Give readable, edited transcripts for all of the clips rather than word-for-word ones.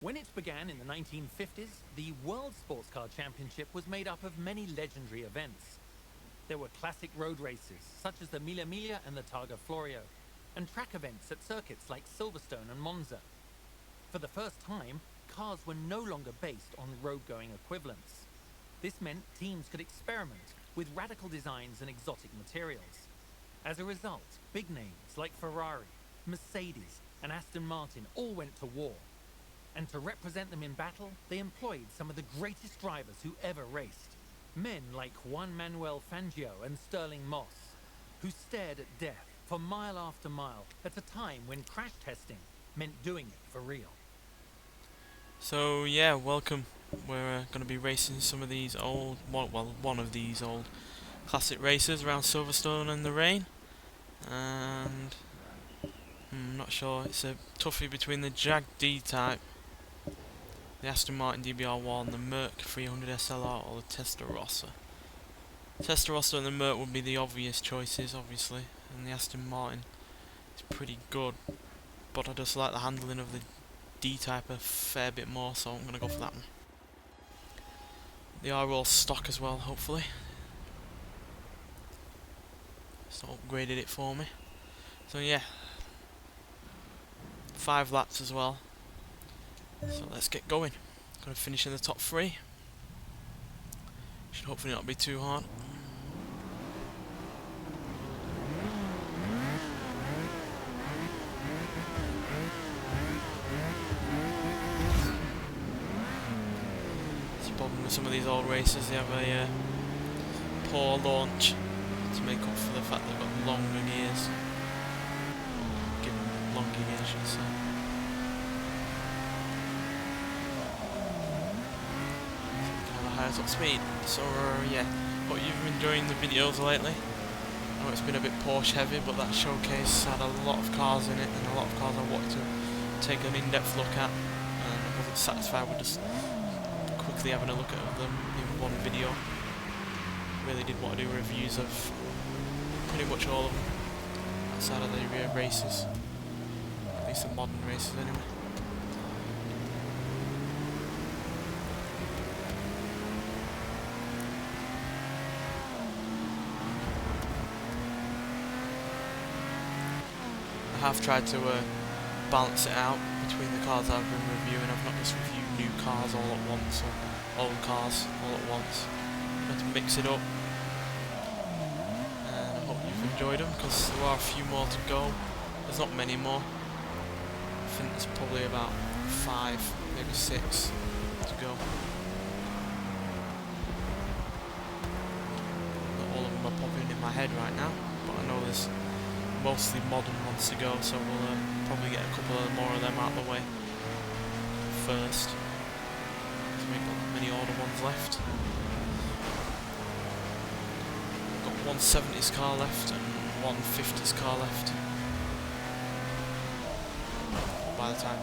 When it began in the 1950s, the World Sports Car Championship was made up of many legendary events. There were classic road races, such as the Mille Miglia and the Targa Florio, and track events at circuits like Silverstone and Monza. For the first time, cars were no longer based on road-going equivalents. This meant teams could experiment with radical designs and exotic materials. As a result, big names like Ferrari, Mercedes, and Aston Martin all went to war. And to represent them in battle, they employed some of the greatest drivers who ever raced. Men like Juan Manuel Fangio and Sterling Moss, who stared at death for mile after mile at a time when crash testing meant doing it for real. So yeah, welcome. We're going to be racing some of these old, one of these old classic races around Silverstone in the rain. And I'm not sure, it's a toughie between the Jag D-Type, the Aston Martin DBR1, the Merc 300 SLR or the Testarossa. Testarossa and the Merc would be the obvious choices, obviously, and the Aston Martin is pretty good, but I just like the handling of the D-Type a fair bit more, so I'm going to go for that one. They are all stock as well, hopefully. It's not upgraded it for me. So yeah, 5 laps as well. So let's get going. Gonna finish in the top 3. Should hopefully not be too hard. It's a problem with some of these old races, they have a poor launch to make up for the fact they've got longer gears. Give them longer gears, should I say. Higher top speed. So yeah, hope you've been enjoying the videos lately. I know it's been a bit Porsche heavy, but that showcase had a lot of cars in it and a lot of cars I wanted to take an in-depth look at, and I wasn't satisfied with just quickly having a look at them in one video. Really did want to do reviews of pretty much all of them outside of the races, at least the modern races anyway. I have tried to balance it out between the cars I've been reviewing. I've not just reviewed new cars all at once or old cars all at once. I've tried to mix it up, and I hope you've enjoyed them, because there are a few more to go. There's not many more. I think there's probably about 5, maybe 6 to go. Not all of them are popping in my head right now, but I know there's mostly modern ones to go, so we'll probably get a couple of more of them out of the way first, so we've got many older ones left. We've got one 70s car left and one 50s car left. By the time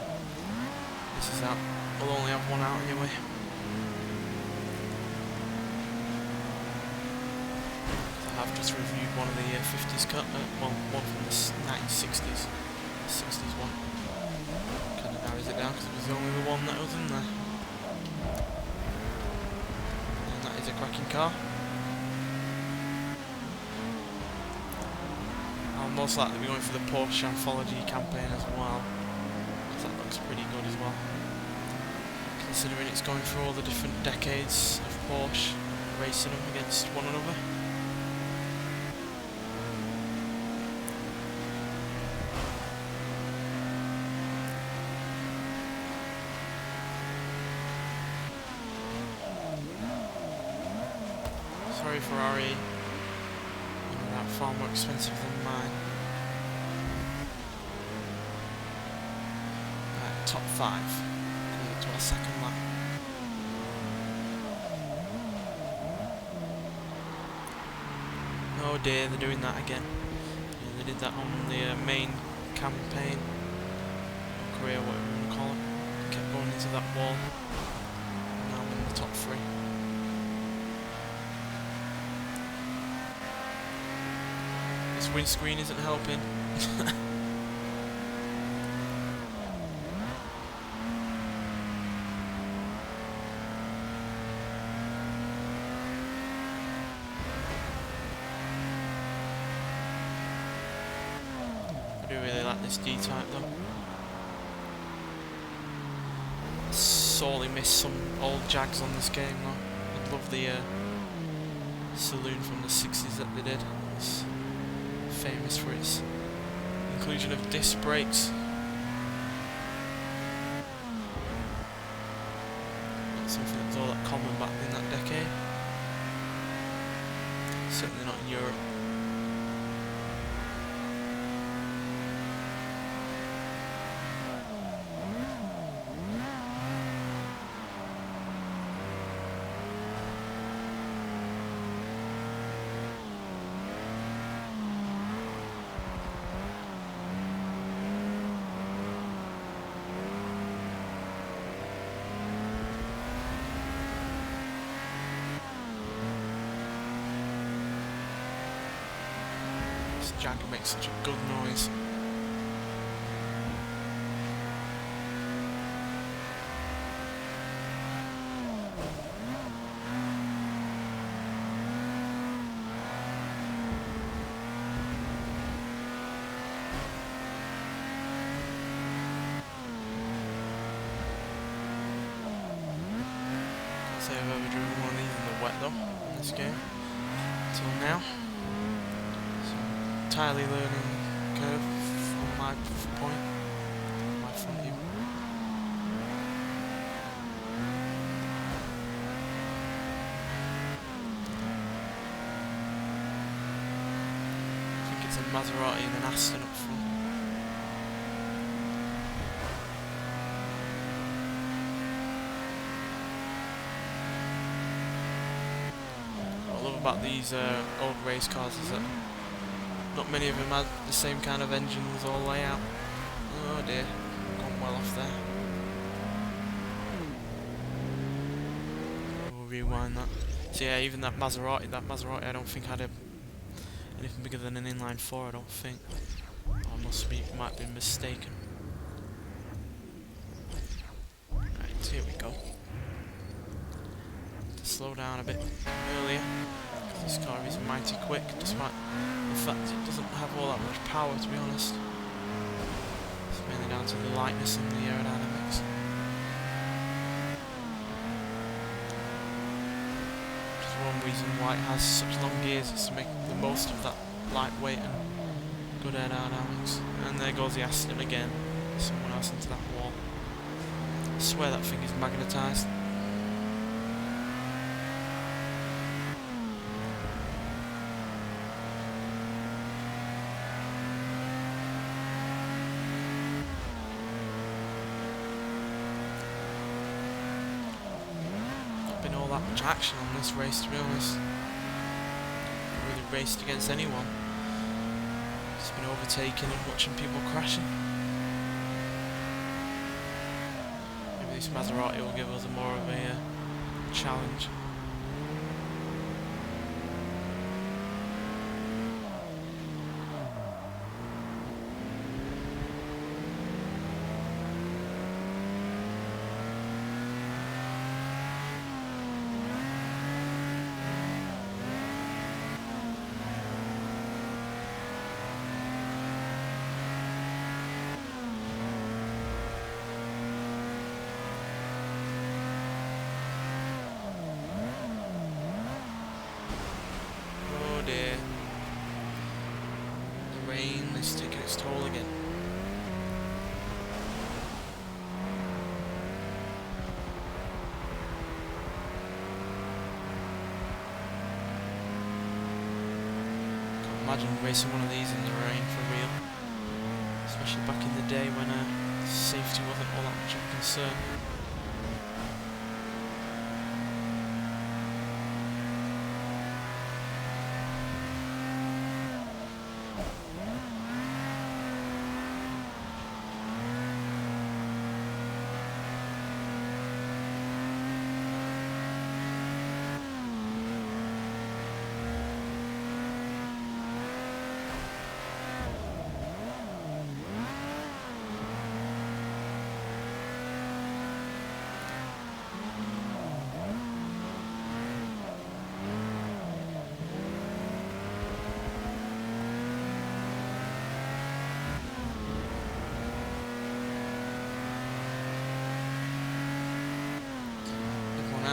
this is out, we'll only have one out anyway. I've just reviewed one of the 50s cut, one from the 1960s, the 60s one. Kind of narrows it down because it was the only one that was in there. And that is a cracking car. I'll most likely be going for the Porsche Anthology campaign as well, because that looks pretty good as well. Considering it's going through all the different decades of Porsche, racing them against one another. Sorry Ferrari, you're that far more expensive than mine. Right, top 5, going to our second lap. Oh dear, they're doing that again. Yeah, they did that on the main campaign, career, whatever you want to call it. Kept going into that wall. Now I'm in the top 3. This windscreen isn't helping. like this D-Type though. Sorely miss some old Jags on this game though. I'd love the saloon from the 60s that they did. It's famous for its inclusion of disc brakes. Not something that was all that common back in that decade. Certainly not in Europe. Jag makes such a good noise. Can't say I've ever driven one of these in the wet though in this game until now. Entirely learning curve from my point, my front view. I think it's a Maserati and an Aston up front. What I love about these old race cars is that not many of them had the same kind of engines or layout. Oh dear, gone well off there. We'll rewind that. So yeah, even that Maserati I don't think had anything bigger than an inline 4, I don't think. I might be mistaken. Right, here we go. To slow down a bit earlier. This car is mighty quick, despite the fact it doesn't have all that much power, to be honest. It's mainly down to the lightness and the aerodynamics. Which is one reason why it has such long gears, is to make the most of that lightweight and good aerodynamics. And there goes the Aston again. Someone else into that wall. I swear that thing is magnetised. All that much action on this race, to be honest. Not really raced against anyone. Just been overtaking and watching people crashing. Maybe this Maserati will give us more of a challenge. It's taking its toll again. Can't imagine racing one of these in the rain for real. Especially back in the day when safety wasn't all that much of a concern.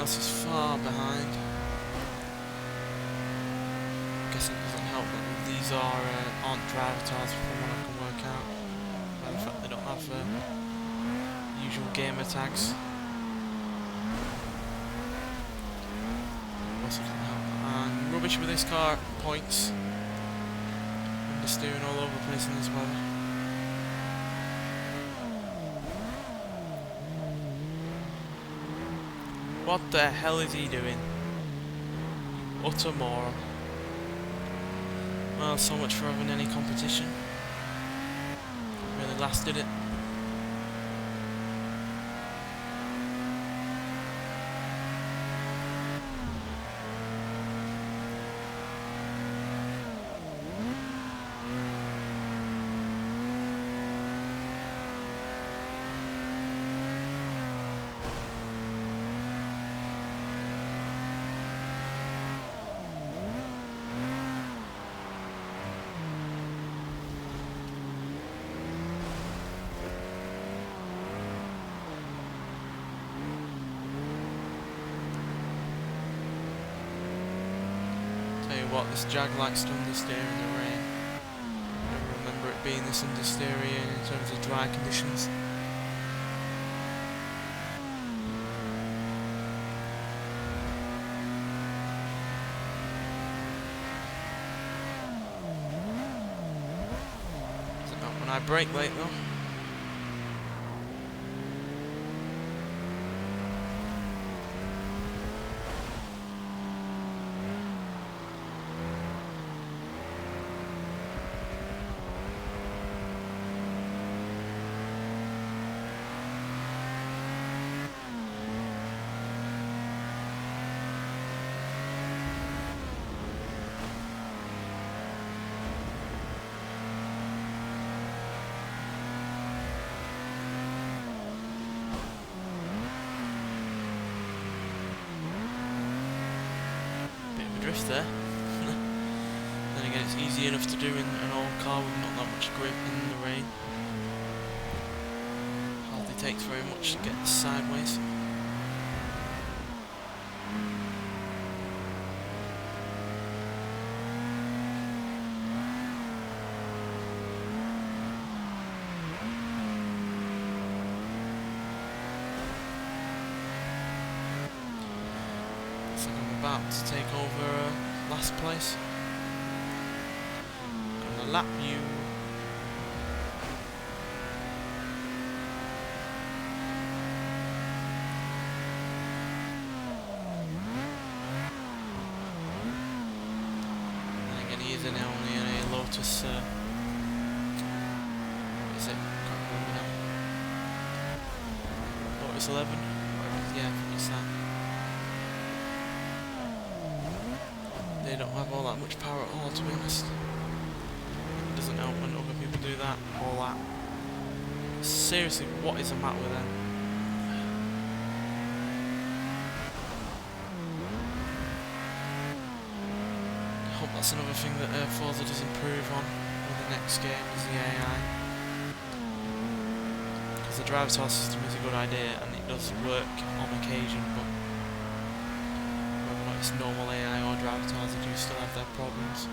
else is far behind. Guessing it doesn't help that these aren't driver tires from what I can work out. By the fact they don't have usual gamer tags. Also doesn't help. And rubbish with this car, points. Understeering all over the place in this weather. What the hell is he doing? Utter moron. Well, so much for having any competition. Really lasted it. Tell you what, this Jag likes to understeer in the rain. I don't remember it being this understeery in terms of dry conditions. Is it not when I brake late though? Drift there. Then again, it's easy enough to do in an old car with not that much grip in the rain. Hardly takes very much to get sideways. About to take over last place. Gonna lap you. And again, he is only in a Lotus. Is it? Can't remember now. Lotus 11. Yeah, I think it's that. They don't have all that much power at all, to be honest. It doesn't help when other people do that, all that. Seriously, what is the matter with them? I hope that's another thing that Forza does improve on with the next game, is the AI. Because the driver tile system is a good idea, and it does work on occasion, but it's normal AI or driver tires that do still have their problems.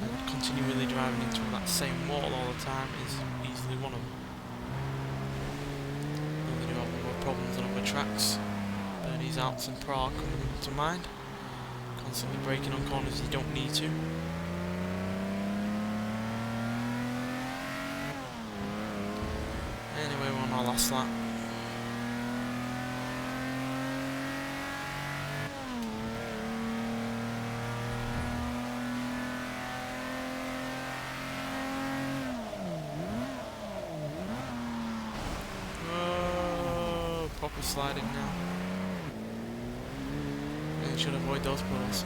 And continually driving into that same wall all the time is easily one of them. Though they do have more problems on other tracks. Bernie's Alps and Prague coming into mind. Constantly braking on corners you don't need to. Anyway, we're on our last lap. Oh, proper sliding now. Really should avoid those puddles.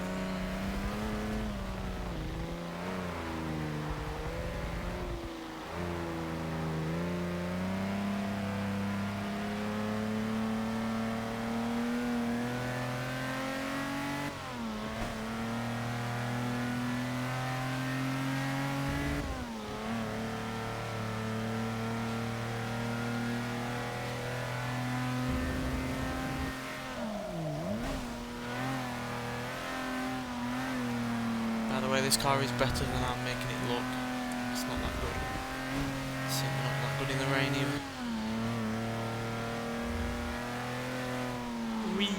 the way, this car is better than I'm making it look. It's not that good. It's certainly not that good in the rain either. Whee!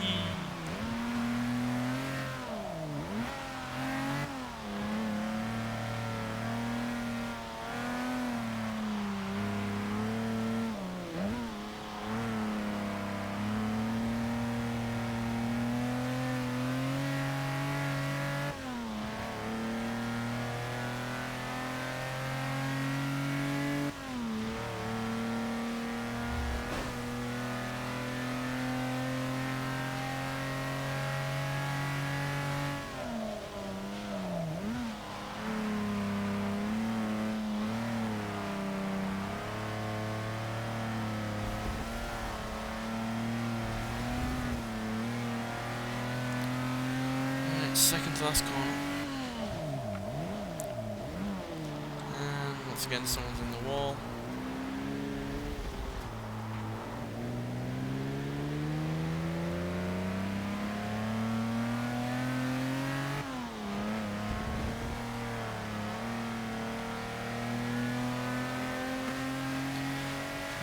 Second to last corner. And once again someone's in the wall.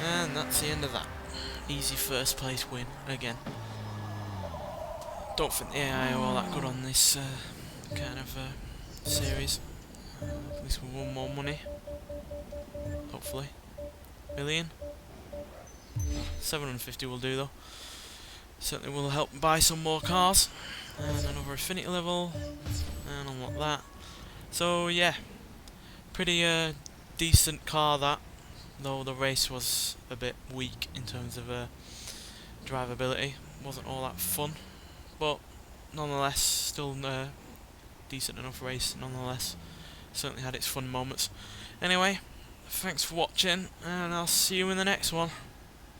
And that's the end of that. Easy first place win again. Don't think the AI are all that good on this kind of series. At least we won more money. Hopefully. Million? 750 will do though. Certainly will help buy some more cars. And another affinity level. And unlock that. So yeah. Pretty decent car that. Though the race was a bit weak in terms of drivability. Wasn't all that fun. But nonetheless, still a decent enough race nonetheless. Certainly had its fun moments. Anyway, thanks for watching, and I'll see you in the next one.